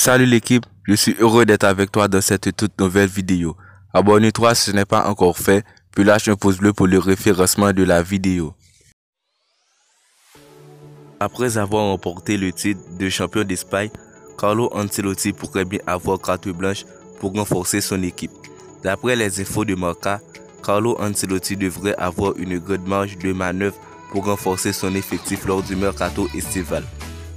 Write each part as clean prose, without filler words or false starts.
Salut l'équipe, je suis heureux d'être avec toi dans cette toute nouvelle vidéo. Abonne-toi si ce n'est pas encore fait, puis lâche un pouce bleu pour le référencement de la vidéo. Après avoir remporté le titre de champion d'Espagne, Carlo Ancelotti pourrait bien avoir carte blanche pour renforcer son équipe. D'après les infos de Marca, Carlo Ancelotti devrait avoir une grande marge de manœuvre pour renforcer son effectif lors du mercato estival.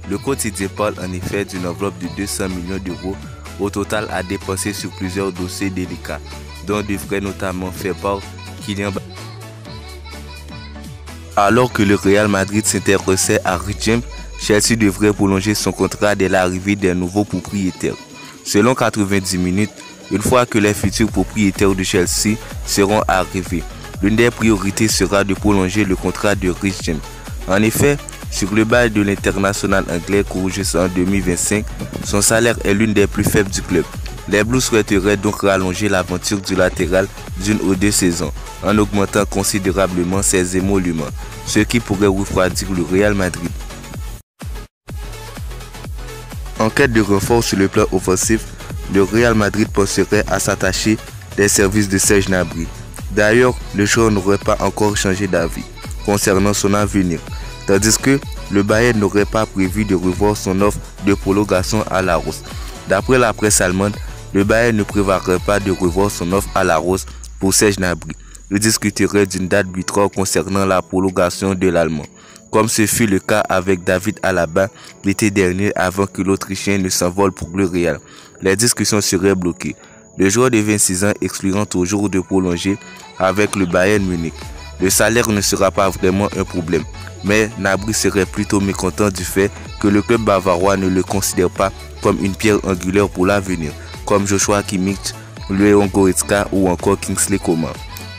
Le quotidien parle en effet d'une enveloppe de 200 millions d'euros au total à dépenser sur plusieurs dossiers délicats, dont devrait notamment faire part Kylian Mbappé. Alors que le Real Madrid s'intéressait à Richem, Chelsea devrait prolonger son contrat dès l'arrivée des nouveaux propriétaires. Selon 90 minutes, une fois que les futurs propriétaires de Chelsea seront arrivés, l'une des priorités sera de prolonger le contrat de Richem. En effet, sur le bail de l'international anglais couru jusqu'en 2025, son salaire est l'une des plus faibles du club. Les Blues souhaiteraient donc rallonger l'aventure du latéral d'une ou deux saisons, en augmentant considérablement ses émoluments, ce qui pourrait refroidir le Real Madrid. En quête de renfort sur le plan offensif, le Real Madrid penserait à s'attacher des services de Serge Gnabry. D'ailleurs, le joueur n'aurait pas encore changé d'avis concernant son avenir, tandis que le Bayern n'aurait pas prévu de revoir son offre de prolongation à la hausse. D'après la presse allemande, le Bayern ne prévoirait pas de revoir son offre à la hausse pour Serge Gnabry. Il discuterait d'une date butoir concernant la prolongation de l'Allemand, comme ce fut le cas avec David Alaba l'été dernier avant que l'Autrichien ne s'envole pour le Real. Les discussions seraient bloquées. Le joueur de 26 ans excluant toujours de prolonger avec le Bayern Munich. Le salaire ne sera pas vraiment un problème, mais Gnabry serait plutôt mécontent du fait que le club bavarois ne le considère pas comme une pierre angulaire pour l'avenir, comme Joshua Kimmich, Leon Goretzka ou encore Kingsley Coman.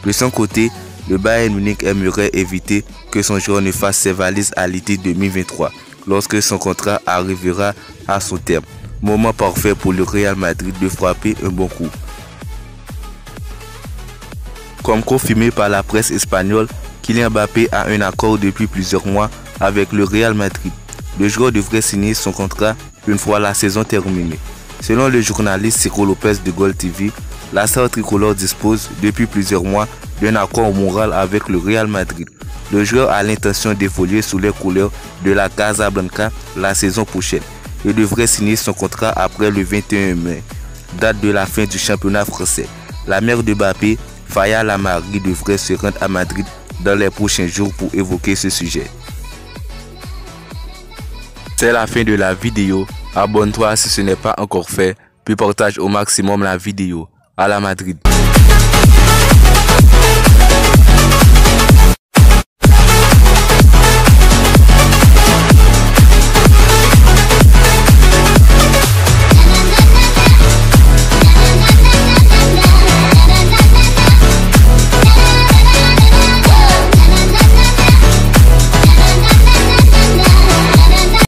De son côté, le Bayern Munich aimerait éviter que son joueur ne fasse ses valises à l'été 2023, lorsque son contrat arrivera à son terme. Moment parfait pour le Real Madrid de frapper un bon coup. Comme confirmé par la presse espagnole, Kylian Mbappé a un accord depuis plusieurs mois avec le Real Madrid. Le joueur devrait signer son contrat une fois la saison terminée. Selon le journaliste Ciro Lopez de Goal TV, la star tricolore dispose depuis plusieurs mois d'un accord moral avec le Real Madrid. Le joueur a l'intention d'évoluer sous les couleurs de la Casablanca la saison prochaine. Il devrait signer son contrat après le 21 mai, date de la fin du championnat français. La mère de Mbappé, Faya Lamari, devrait se rendre à Madrid dans les prochains jours pour évoquer ce sujet. C'est la fin de la vidéo. Abonne-toi si ce n'est pas encore fait, puis partage au maximum la vidéo. À la Madrid.